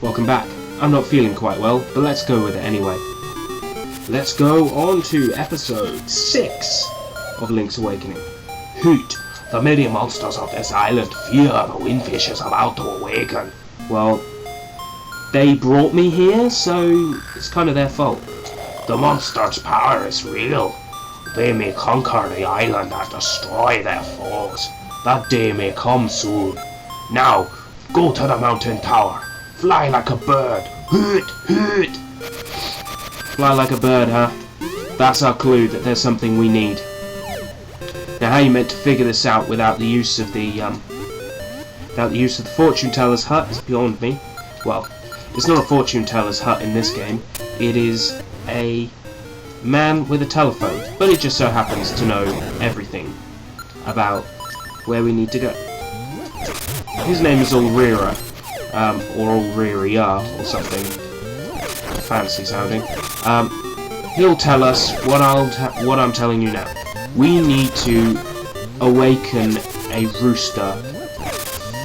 Welcome back. I'm not feeling quite well, but let's go with it anyway. Let's go on to episode 6 of Link's Awakening. Hoot! The many monsters of this island fear the Windfish is about to awaken. Well, they brought me here, so it's kind of their fault. The monster's power is real. They may conquer the island and destroy their foes. That day may come soon. Now, go to the mountain tower. Fly like a bird. Hoot! Hoot! Fly like a bird, huh? That's our clue that there's something we need. Now, how you meant to figure this out without the use of the fortune teller's hut is beyond me. Well, it's not a fortune teller's hut in this game. It is a man with a telephone, but it just so happens to know everything about where we need to go. His name is Ulrira, or Ulriria, or something fancy sounding. He'll tell us what I'm telling you now. We need to awaken a rooster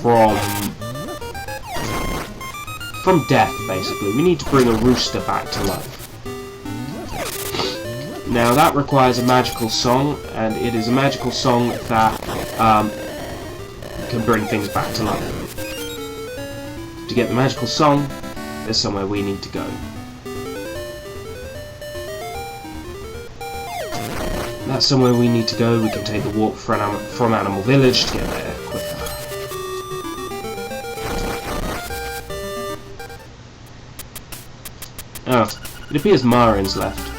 from death, basically. We need to bring a rooster back to life. Now that requires a magical song, and it is a magical song that can bring things back to life. To get the magical song, there's somewhere we need to go. That's somewhere we need to go. We can take the walk from Animal Village to get there quicker. Oh, it appears Marin's left.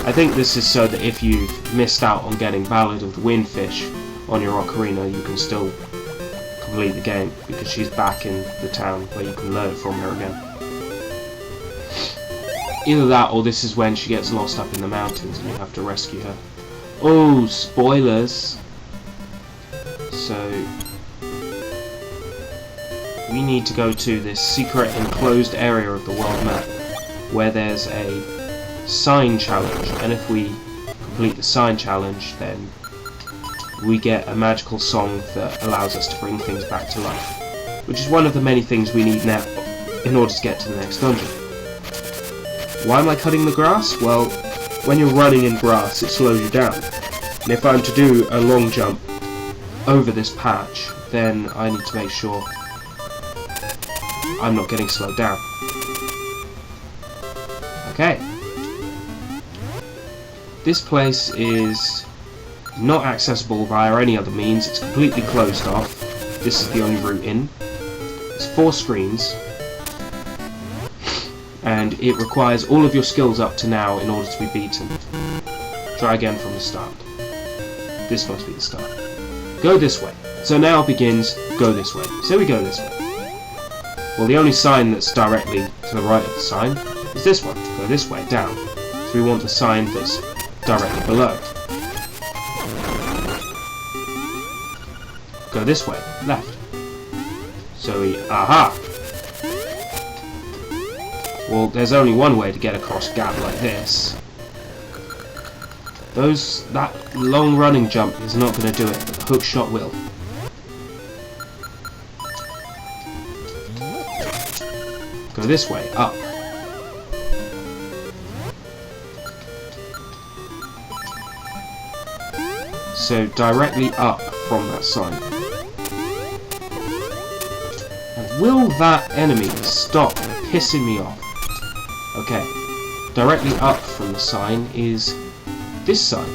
I think this is so that if you've missed out on getting Ballad of the Windfish on your Ocarina, you can still complete the game, because she's back in the town where you can learn it from her again. Either that, or this is when she gets lost up in the mountains and you have to rescue her. Oh, spoilers! So, we need to go to this secret enclosed area of the world map, where there's a sign challenge, and if we complete the sign challenge, then we get a magical song that allows us to bring things back to life, which is one of the many things we need now in order to get to the next dungeon. Why am I cutting the grass? Well, when you're running in grass, it slows you down, and if I'm to do a long jump over this patch, then I need to make sure I'm not getting slowed down. Okay. This place is not accessible via any other means. It's completely closed off. This is the only route in. It's 4 screens, and it requires all of your skills up to now in order to be beaten. Try again from the start. This must be the start. Go this way. So now begins go this way. So we go this way. Well, the only sign that's directly to the right of the sign is this one. Go this way, down. So we want the sign that's directly below. Go this way, left. So we, aha! Well, there's only one way to get across a gap like this. That long running jump is not going to do it, but the hook shot will. Go this way, up. So directly up from that sign. And will that enemy stop pissing me off? Okay, directly up from the sign is this sign.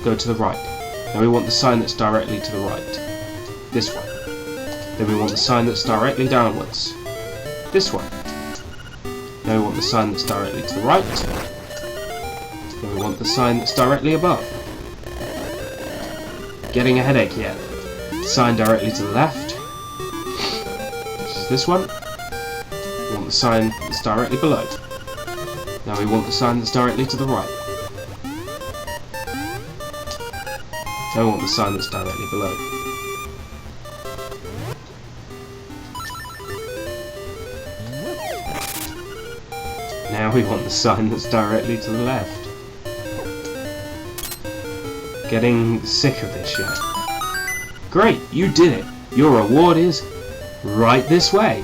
Go to the right. Now we want the sign that's directly to the right. This one. Then we want the sign that's directly downwards. This one. Now we want the sign that's directly to the right. Then we want the sign that's directly above. Getting a headache yet? Sign directly to the left. This is this one. We want the sign that's directly below. Now we want the sign that's directly to the right. Now we want the sign that's directly below. Now we want the sign that's directly to the left. getting sick of this yet? Great, you did it. Your reward is right this way.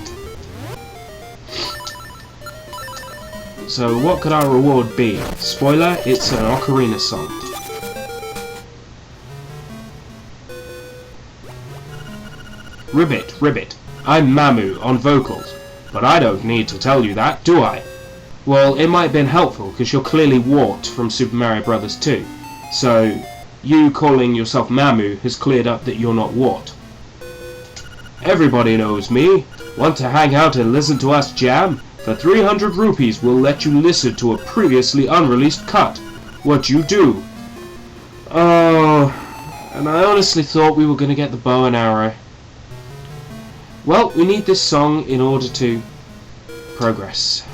So what could our reward be? Spoiler, it's an ocarina song. Ribbit, Ribbit, I'm Mamu on vocals, but I don't need to tell you that, do I? Well, it might have been helpful because you're clearly Wart from Super Mario Bros. 2, so you calling yourself Mamu has cleared up that you're not Wart. Everybody knows me. Want to hang out and listen to us jam? For 300 rupees we'll let you listen to a previously unreleased cut. What you do? Oh, and I honestly thought we were going to get the bow and arrow. Well, we need this song in order to progress.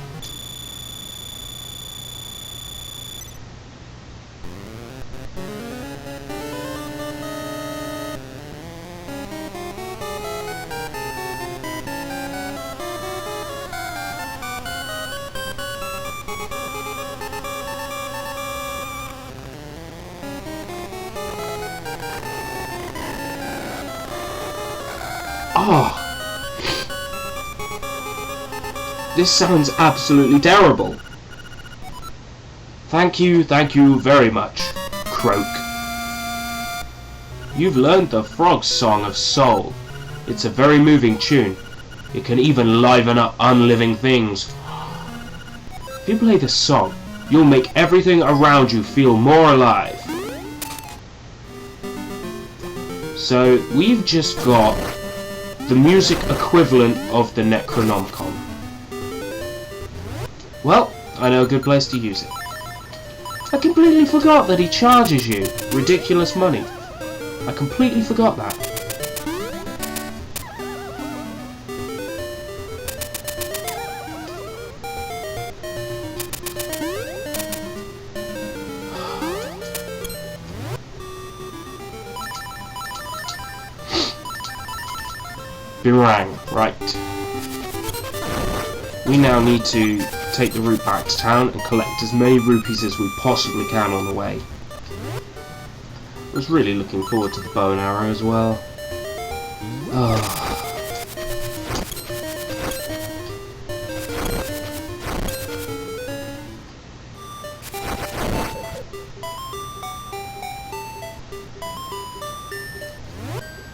Oh, this sounds absolutely terrible. Thank you very much, Croak. You've learned the Frog's Song of Soul. It's a very moving tune. It can even liven up unliving things. If you play this song, you'll make everything around you feel more alive. So, we've just got the music equivalent of the Necronomicon. Well, I know a good place to use it. I completely forgot that he charges you ridiculous money. I completely forgot that. Boomerang, right. We now need to take the route back to town and collect as many rupees as we possibly can on the way. I was really looking forward to the bow and arrow as well. Oh.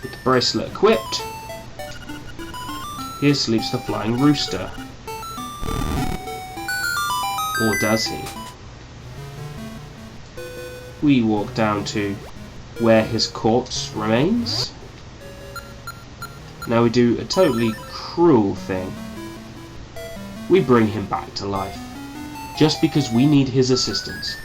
With the bracelet equipped, here sleeps the flying rooster. Or does he? We walk down to where his corpse remains. Now we do a totally cruel thing. We bring him back to life, just because we need his assistance.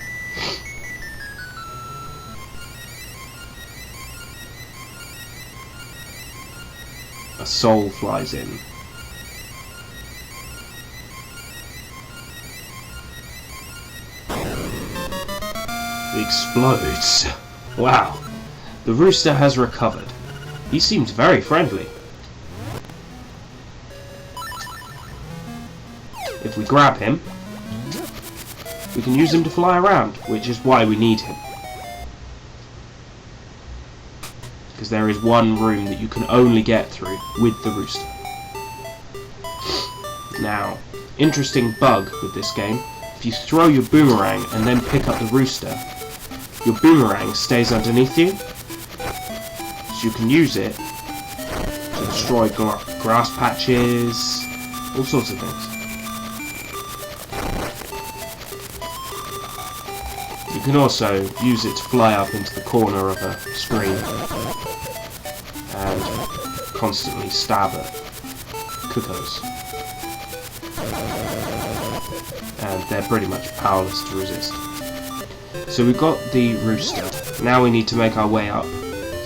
A soul flies in. It explodes. Wow. The rooster has recovered. He seems very friendly. If we grab him, we can use him to fly around, which is why we need him. Because there is one room that you can only get through with the rooster. Now, interesting bug with this game. If you throw your boomerang and then pick up the rooster, your boomerang stays underneath you, so you can use it to destroy grass patches, all sorts of things. You can also use it to fly up into the corner of a screen and constantly stab at cuckoos. And they're pretty much powerless to resist. So we've got the rooster. Now we need to make our way up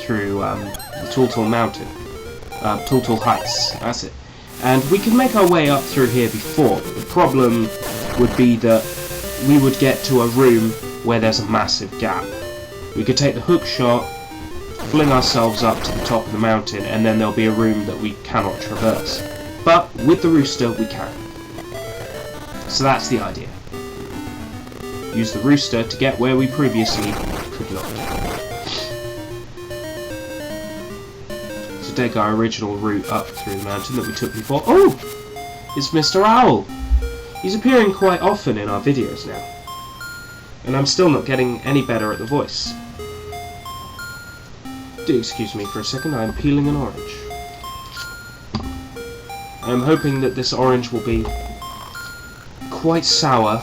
through the Tall Mountain. Tall Heights, that's it. And we can make our way up through here before. The problem would be that we would get to a room where there's a massive gap. We could take the hook shot, fling ourselves up to the top of the mountain, and then there'll be a room that we cannot traverse. But with the rooster we can. So that's the idea. Use the rooster to get where we previously could not. to take our original route up through the mountain that we took before. Oh! It's Mr. Owl! He's appearing quite often in our videos now. And I'm still not getting any better at the voice. Do excuse me for a second, I'm peeling an orange. I'm hoping that this orange will be quite sour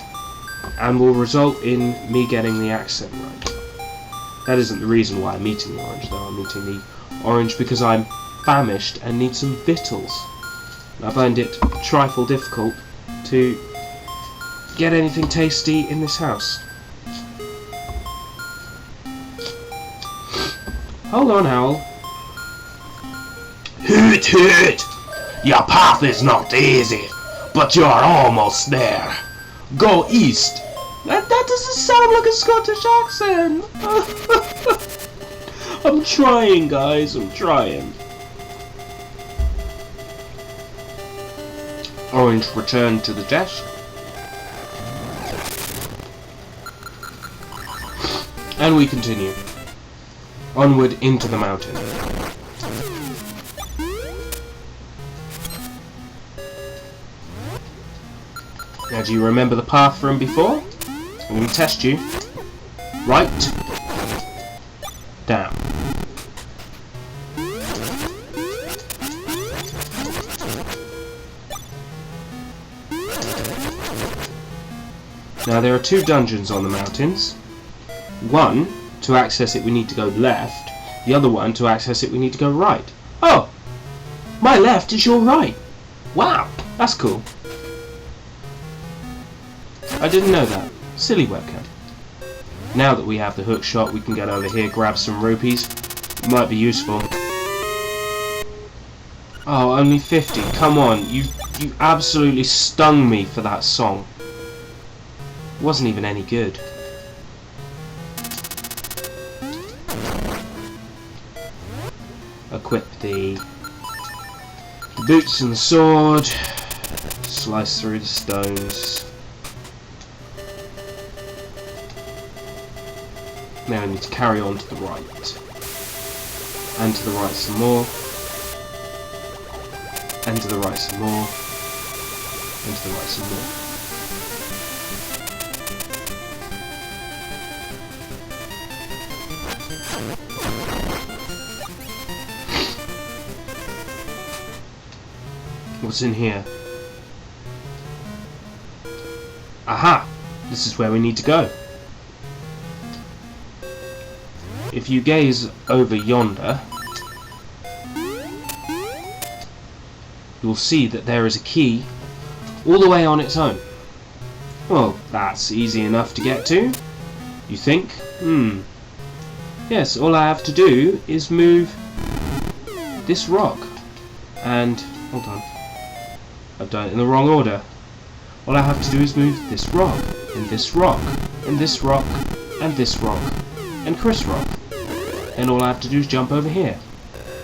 and will result in me getting the accent right. That isn't the reason why I'm eating the orange though, I'm eating the orange because I'm famished and need some victuals. I find it a trifle difficult to get anything tasty in this house. Hold on, Owl. Hoot hoot! Your path is not easy, but you're almost there. Go east. That doesn't sound like a Scottish accent. I'm trying, guys, I'm trying. Orange returned to the desk. And we continue. Onward into the mountain. Now, do you remember the path from before? I'm going to test you. Right. Down. Now, there are two dungeons on the mountains. One, to access it we need to go left. The other one, to access it we need to go right. Oh! My left is your right! Wow! That's cool. I didn't know that. Silly webcam. Now that we have the hook shot, we can get over here, grab some rupees. Might be useful. Oh, only 50. Come on, you absolutely stung me for that song. It wasn't even any good. Equip the boots and the sword. Slice through the stones. Now I need to carry on to the right. And to the right some more. And to the right some more. And to the right some more. What's in here? Aha! This is where we need to go. If you gaze over yonder, you'll see that there is a key all the way on its own. Well, that's easy enough to get to, you think? Yes, all I have to do is move this rock. And, hold on, I've done it in the wrong order. All I have to do is move this rock, and this rock, and this rock, and this rock, and Chris rock. And all I have to do is jump over here.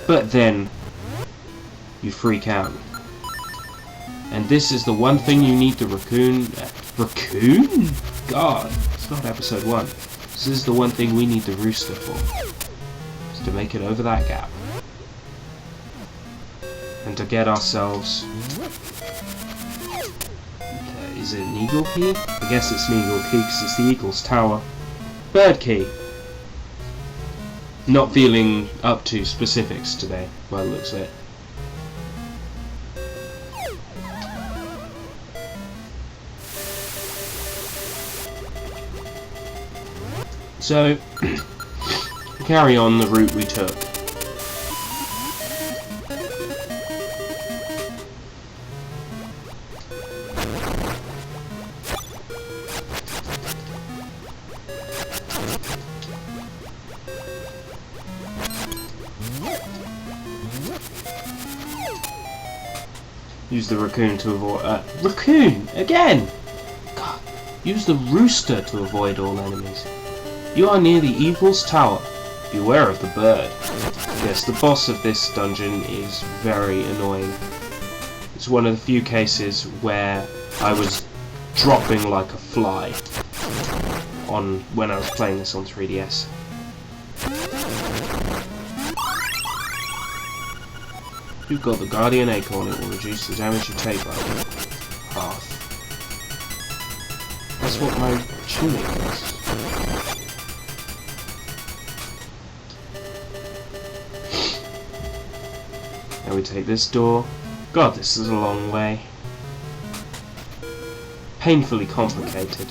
But then you freak out. And this is the one thing you need the raccoon... raccoon? God, it's not episode 1. This is the one thing we need the rooster for. Is to make it over that gap. And to get ourselves... is it an eagle key? I guess it's an eagle key because it's the eagle's tower. Bird key. Not feeling up to specifics today, by the looks of it. So, carry on the route we took. Use the raccoon to avoid... raccoon! Again! God. Use the rooster to avoid all enemies. You are near the evil's tower. Beware of the bird. Yes, the boss of this dungeon is very annoying. It's one of the few cases where I was dropping like a fly when I was playing this on 3DS. If you've got the Guardian Acorn, it will reduce the damage you take by half. That's what my tunic does. Now we take this door. God, this is a long way. Painfully complicated.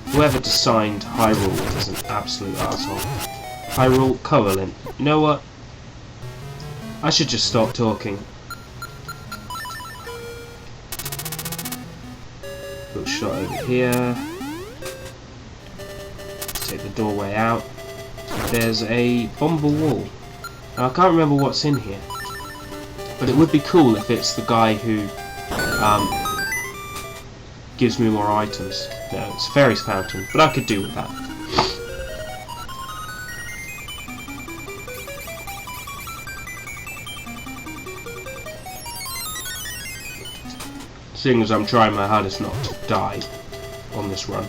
Whoever designed Hyrule is an absolute asshole. Hyrule Coralin. You know what? I should just stop talking. Little shot over here. Let's take the doorway out. There's a Bomba wall. Now, I can't remember what's in here, but it would be cool if it's the guy who gives me more items. No, it's a Fairy's Fountain, but I could do with that. Seeing as I'm trying my hardest not to die on this run.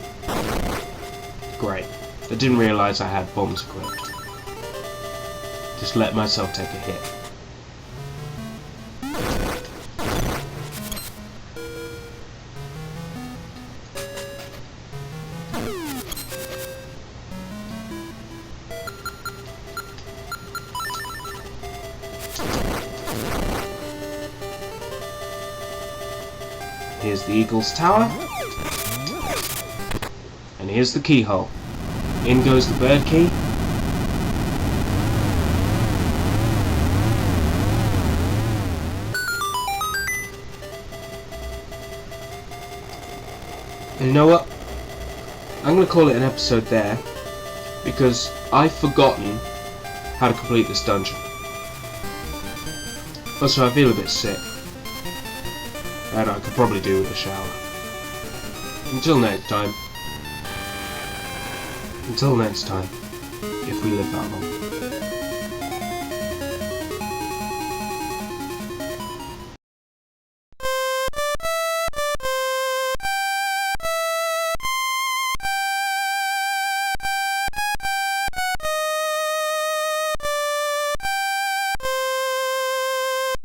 Great. I didn't realise I had bombs equipped. Just let myself take a hit. Here's the Eagle's Tower. And here's the keyhole. In goes the bird key. And you know what? I'm going to call it an episode there, because I've forgotten how to complete this dungeon. Also, I feel a bit sick. And I could probably do with a shower. Until next time. Until next time, if we live that long.